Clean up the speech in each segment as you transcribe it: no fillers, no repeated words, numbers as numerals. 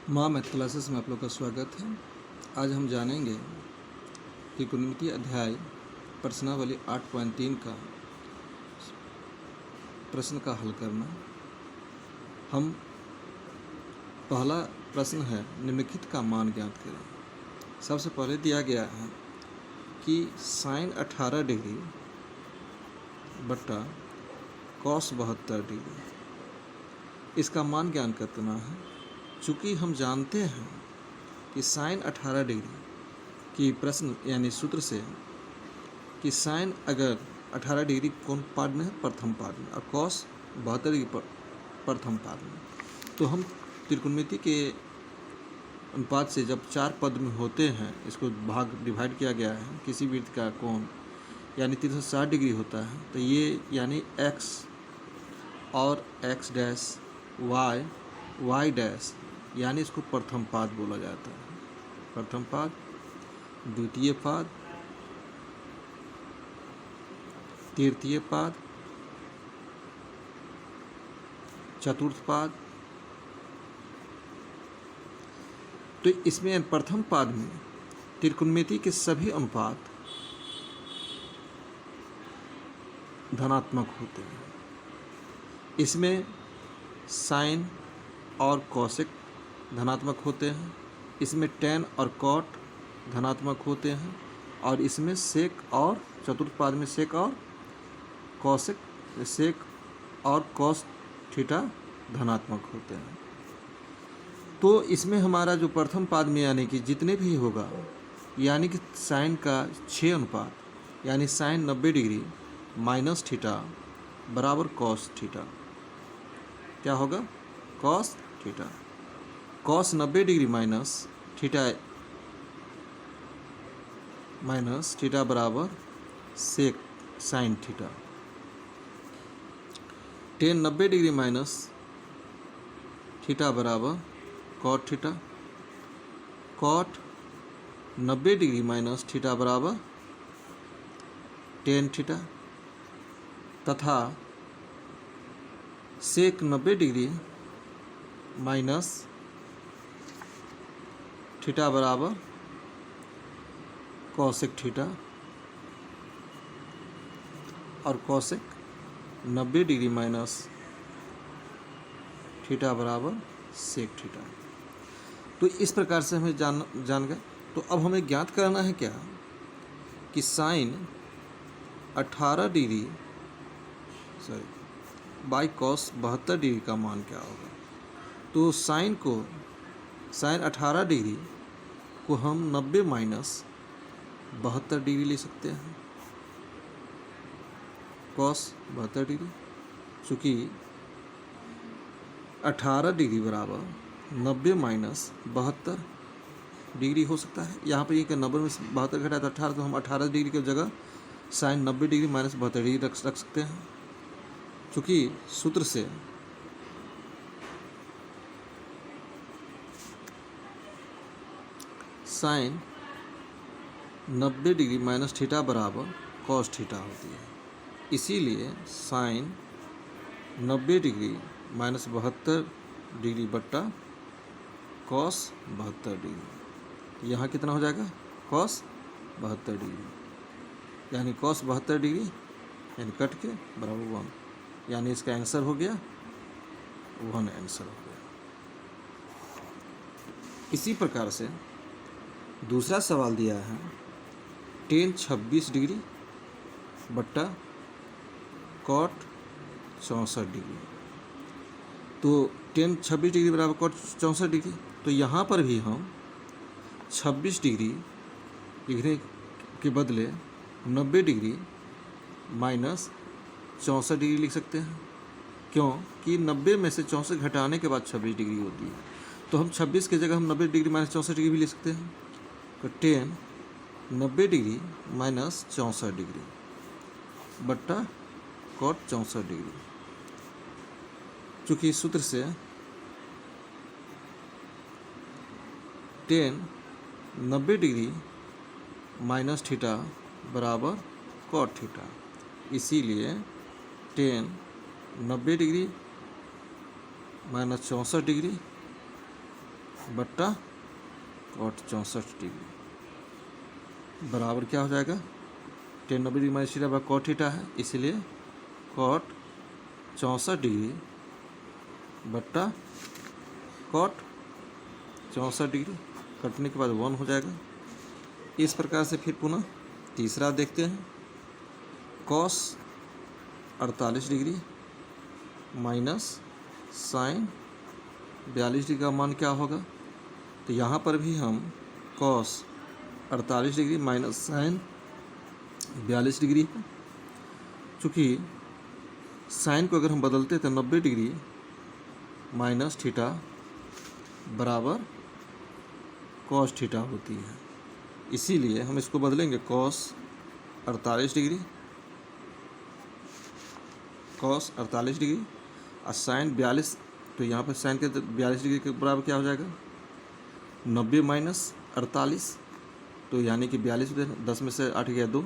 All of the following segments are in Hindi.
माँ मैथ क्लासेस में आप लोग का स्वागत है। आज हम जानेंगे त्रिकोणमिति अध्याय प्रश्नावली 8.3 का प्रश्न का हल करना। हम पहला प्रश्न है निम्नलिखित का मान ज्ञात करें। सबसे पहले दिया गया है कि साइन 18 डिग्री बट्टा कॉस 72 डिग्री, इसका मान ज्ञान करना है। चूँकि हम जानते हैं कि साइन 18 डिग्री की प्रश्न यानी सूत्र से कि साइन अगर 18 डिग्री कौन पाद में है, प्रथम पाद में, और कॉस 72 डिग्री प्रथम पाद में, तो हम त्रिकोणमिति के अनुपात से जब चार पद में होते हैं, इसको डिवाइड किया गया है, किसी वृत्त का कोण यानी 360 डिग्री होता है, तो ये यानी x और x डैश y डैश यानी इसको प्रथम पाद बोला जाता है। प्रथम पाद, द्वितीय पाद, तृतीय पाद, चतुर्थ पाद। तो इसमें प्रथम पाद में त्रिकोणमिति के सभी अनुपात धनात्मक होते हैं। इसमें साइन और कॉसेक धनात्मक होते हैं, इसमें टेन और कॉट धनात्मक होते हैं, और इसमें सेक और चतुर्थ पाद में सेक और कॉसेक, सेक और कॉस थीटा धनात्मक होते हैं। तो इसमें हमारा जो प्रथम पाद में यानी कि जितने भी होगा, यानी कि साइन का 6 अनुपात यानी साइन 90 डिग्री माइनस थीटा बराबर कॉस थीटा। क्या होगा? Cos theta. Cos 90 degree minus theta बराबर sec sine theta. Tan 90 degree minus theta बराबर cot theta. Cot 90 degree minus theta बराबर टेन थीटा, तथा सेक 90 डिग्री माइनस थीटा बराबर कॉसेक थीटा, और कॉसेक 90 डिग्री माइनस थीटा बराबर सेक थीटा। तो इस प्रकार से हमें जान गए। तो अब हमें ज्ञात करना है क्या कि sine 18 degree by cos 72 degree का मान क्या होगा। तो साइन 18 डिग्री को हम 90 माइनस 72 डिग्री ले सकते हैं, कॉस 72 डिग्री, चूँकि 18 डिग्री बराबर 90 माइनस 72 डिग्री हो सकता है। यहाँ पर ये कि 90 में 72 घटाया तो 18, तो हम 18 डिग्री की जगह साइन 90 डिग्री माइनस 72 डिग्री रख सकते हैं। चूँकि सूत्र से साइन 90 डिग्री माइनस थीटा बराबर कॉस थीटा होती है, इसीलिए साइन 90 डिग्री माइनस 72 डिग्री बट्टा कॉस 72 डिग्री। यहाँ कितना हो जाएगा? कॉस 72 डिग्री, यानी कॉस 72 डिग्री यानी कट के बराबर 1, यानी इसका आंसर हो गया 1 आंसर हो गया। इसी प्रकार से दूसरा सवाल दिया है टेन 26 डिग्री बट्टा कॉट 64 डिग्री। तो टेन 26 डिग्री बराबर कॉट 64 डिग्री, तो यहाँ पर भी हम 26 डिग्री लिखने के बदले 90 डिग्री माइनस 64 डिग्री लिख सकते हैं। क्यों? कि 90 में से 64 घटाने के बाद 26 डिग्री होती है, तो हम 26 की जगह हम 90 डिग्री माइनस 64 डिग्री भी लिख सकते हैं। तो टेन 90 डिग्री माइनस 64 डिग्री बट्टा कॉट 64 डिग्री। चूँकि सूत्र से टेन 90 डिग्री माइनस थीटा बराबर कॉट थीटा, इसीलिए टेन 90 डिग्री माइनस 64 डिग्री बट्टा कॉट 64 डिग्री बराबर क्या हो जाएगा, टेन 90 डिग्री माइनस थीटा बराबर कॉट थीटा है, इसीलिए कॉट 64 डिग्री बट्टा कॉट 64 डिग्री कटने के बाद 1 हो जाएगा। इस प्रकार से फिर पुनः तीसरा देखते हैं, cos 48 degree minus sine 42 degree का मान क्या होगा, तो यहाँ पर भी हम cos 48 degree minus sine 42 degree है। चूँकि साइन को अगर हम बदलते तो 90 डिग्री माइनस थीटा बराबर कॉस थीटा होती है, इसीलिए हम इसको बदलेंगे कॉस 48 डिग्री और साइन 42, तो यहाँ पर साइन के 42 डिग्री के बराबर क्या हो जाएगा, 90 माइनस 48, तो यानी कि 42 10 में से 8 गया 2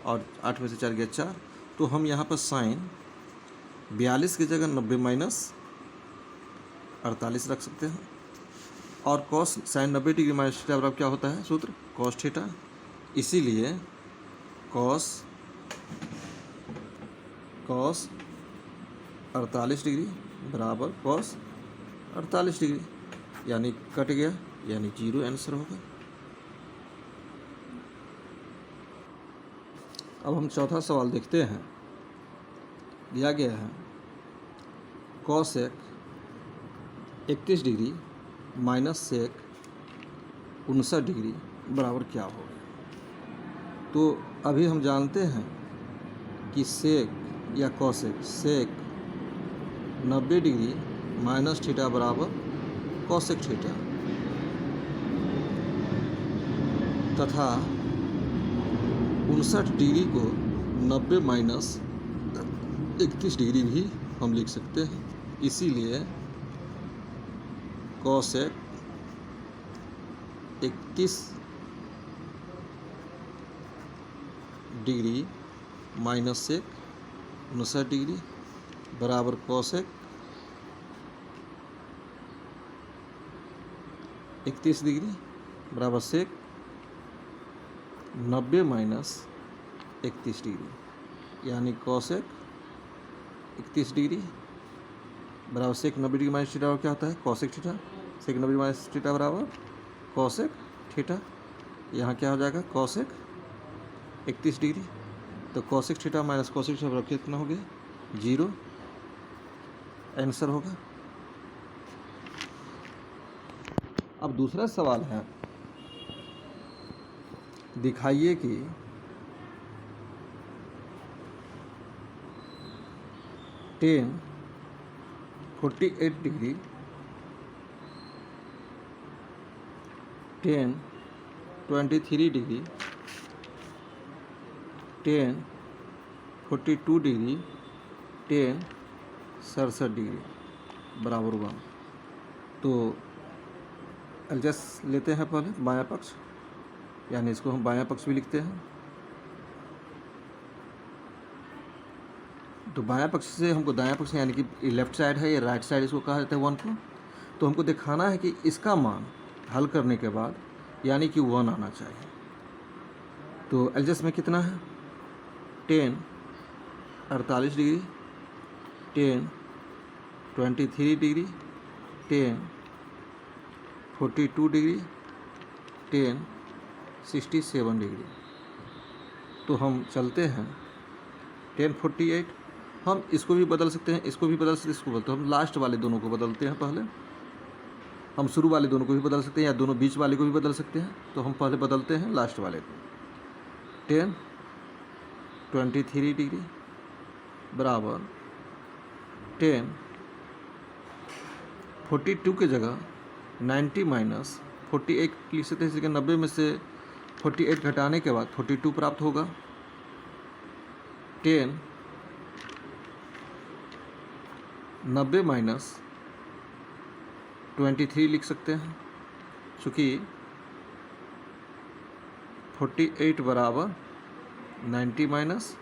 और 8 में से 4 गया 4, तो हम यहाँ पर साइन 42 की जगह 90 माइनस 48 रख सकते हैं। और cos sine 90 degree minus theta बराबर क्या होता है, सूत्र कॉस थीटा, इसीलिए कॉस 48 डिग्री बराबर कॉस 48 डिग्री, यानी कट गया, यानी 0 आंसर होगा। अब हम चौथा सवाल देखते हैं। दिया गया है cosec 31 degree minus sec 59 degree बराबर क्या होगा। तो अभी हम जानते हैं कि सेक या कॉसेक, सेक 90 डिग्री माइनस थीटा बराबर कॉसेक थीटा, तथा 59 डिग्री को 90 माइनस 31 डिग्री भी हम लिख सकते हैं, इसीलिए cosec 31 degree minus sec 59 degree बराबर कॉसेक 31 डिग्री बराबर सेक 90 माइनस 31 डिग्री, यानी कॉसेक 31 डिग्री बराबर सेक 90 डिग्री माइनस थीटा क्या होता है, cosec theta, sec 90 minus theta बराबर कॉसेक थीटा, यहाँ क्या हो जाएगा कॉसेक 31 डिग्री, तो cosec theta minus cosec theta बराबर कितना हो गया, 0 आंसर होगा। अब दूसरा सवाल है, दिखाइए कि tan 48 degree tan 23 degree tan 42 degree tan 67 degree बराबर 1। तो एडजस्ट लेते हैं पहले बायां पक्ष, यानी इसको हम बायां पक्ष भी लिखते हैं। तो बायां पक्ष से हमको दायां पक्ष यानी कि लेफ्ट साइड है या राइट साइड इसको कहा जाता है 1 को, तो हमको दिखाना है कि इसका मान हल करने के बाद यानी कि 1 आना चाहिए। तो एडजस्ट में कितना है, tan 48 degree tan 23 degree tan 42 degree tan 67 degree. तो हम चलते हैं tan 48, हम इसको भी बदल सकते हैं, इसको भी बदल सकते हैं, इसको बदलते हैं, हम लास्ट वाले दोनों को बदलते हैं पहले, हम शुरू वाले दोनों को भी बदल सकते हैं या दोनों बीच वाले को भी बदल सकते हैं। तो हम पहले बदलते हैं लास्ट वाले को, tan 23 डिग्री बराबर tan 42 की जगह 90 माइनस 48 लिख सकते हैं, इसलिए 90 में से 48 घटाने के बाद 42 प्राप्त होगा। tan 90 माइनस 23 लिख सकते हैं, चूँकि 48 बराबर 90 माइनस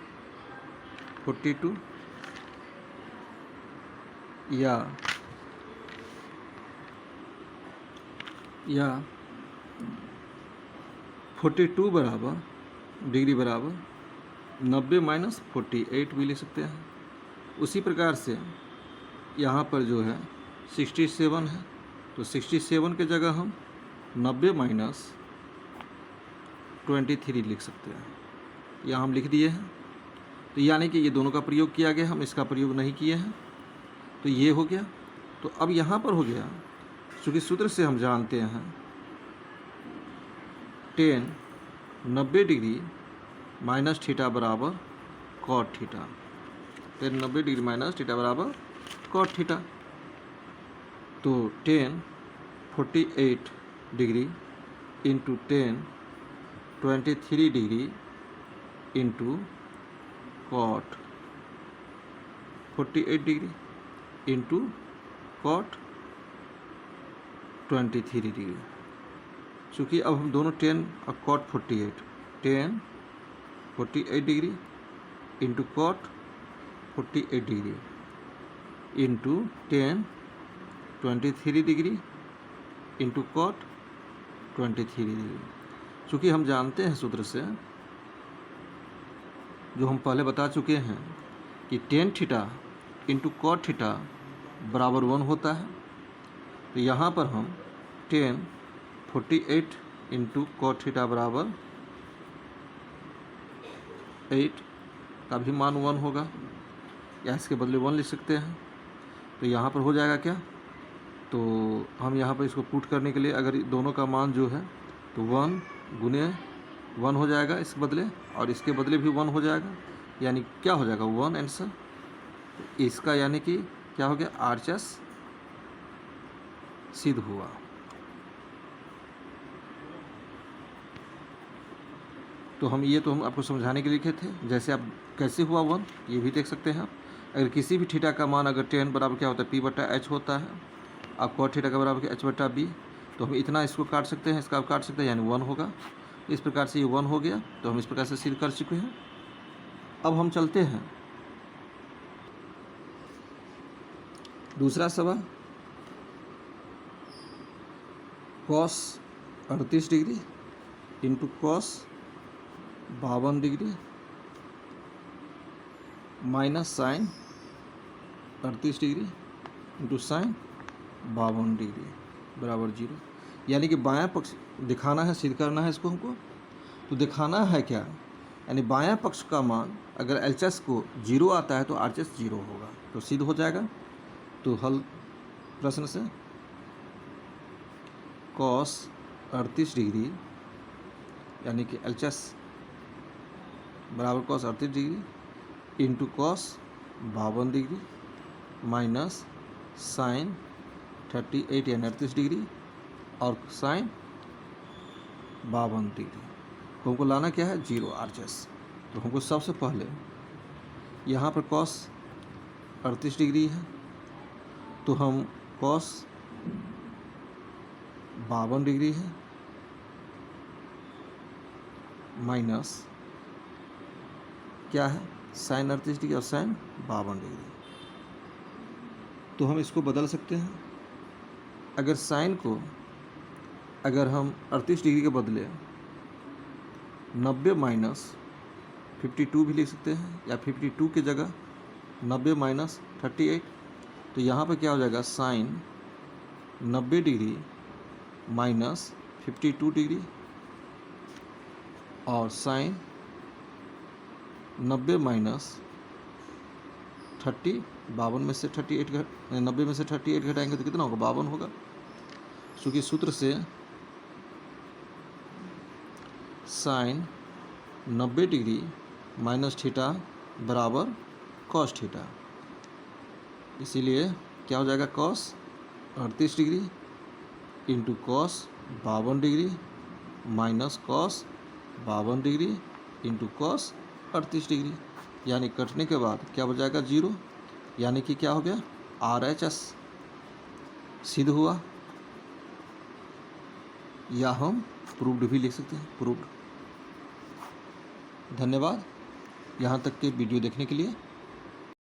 42 या या 42 बराबर डिग्री बराबर 90 माइनस 48 भी लिख सकते हैं। उसी प्रकार से यहाँ पर जो है 67 है, तो 67 के जगह हम 90 माइनस 23 लिख सकते हैं। यहाँ हम लिख दिए हैं। तो यानी कि ये दोनों का प्रयोग किया गया, हम इसका प्रयोग नहीं किए हैं, तो ये हो गया। तो अब यहाँ पर हो गया, चूँकि सूत्र से हम जानते हैं tan 90 डिग्री माइनस थीटा बराबर cot theta. tan 90 degree minus theta बराबर कॉट थीटा। तो tan 48 degree into tan 23 degree into cot 48 degree into cot 23 degree. चूँकि अब हम दोनों tan और cot 48, tan 48 degree into cot 48 degree into tan 23 degree into cot 23 degree. चूँकि हम जानते हैं सूत्र से, जो हम पहले बता चुके हैं, कि tan theta into cot theta बराबर 1 होता है। तो यहाँ पर हम tan 48 इंटू कॉट थीटा बराबर 8 का भी मान 1 होगा, या इसके बदले 1 लिख सकते हैं। तो यहाँ पर हो जाएगा क्या, तो हम यहाँ पर इसको पुट करने के लिए अगर दोनों का मान जो है तो 1 गुने 1 हो जाएगा इसके बदले, और इसके बदले भी 1 हो जाएगा, यानी क्या हो जाएगा 1 आंसर। इसका यानी कि क्या हो गया, RHS सिद्ध हुआ। तो हम आपको समझाने के लिए लिखे थे। जैसे आप कैसे हुआ 1 ये भी देख सकते हैं आप। अगर किसी भी थीटा का मान अगर tan बराबर क्या होता है P/H होता है, अब cot थीटा का बराबर H/B, तो हम इतना इसको काट सकते हैं, इसका काट सकते हैं, यानी 1 होगा। इस प्रकार से ये 1 हो गया, तो हम इस प्रकार से सिद्ध कर चुके हैं। अब हम चलते हैं दूसरा सवाल। cos 38 degree into cos 52 degree minus sine 38 degree into sine 52 degree बराबर 0। यानी कि बायां पक्ष दिखाना है, सिद्ध करना है इसको हमको। तो दिखाना है क्या, यानी बायां पक्ष का मान अगर LHS को 0 आता है तो RHS 0 होगा, तो सिद्ध हो जाएगा। तो हल प्रश्न से cos 38 डिग्री यानी कि LHS बराबर cos 38 degree into cos 52 degree minus sine 38 यानी 38 डिग्री और साइन 52 डिग्री। तो हमको लाना क्या है, 0 RHS। तो हमको सबसे पहले यहाँ पर cos 38 डिग्री है, तो हम cos 52 डिग्री है माइनस क्या है साइन 38 डिग्री और साइन 52 डिग्री। तो हम इसको बदल सकते हैं। अगर साइन को अगर हम 38 डिग्री के बदले 90 माइनस 52 भी लिख सकते हैं, या 52 की जगह 90 माइनस 38, तो यहाँ पर क्या हो जाएगा, साइन 90 डिग्री माइनस 52 डिग्री और साइन 90 माइनस 30, 52 में से 38 90 में से 38 घटाएंगे तो कितना होगा, 52 होगा। क्योंकि सूत्र से साइन 90 डिग्री माइनस थीटा बराबर कॉस थीटा, इसीलिए क्या हो जाएगा, cos 38 degree into cos 52 degree minus cos 52 degree into cos 38 degree, यानी कटने के बाद क्या हो जाएगा, 0, यानी कि क्या हो गया, RHS सिद्ध हुआ, या हम प्रूव्ड भी लिख सकते हैं, प्रूव्ड। धन्यवाद यहाँ तक के वीडियो देखने के लिए।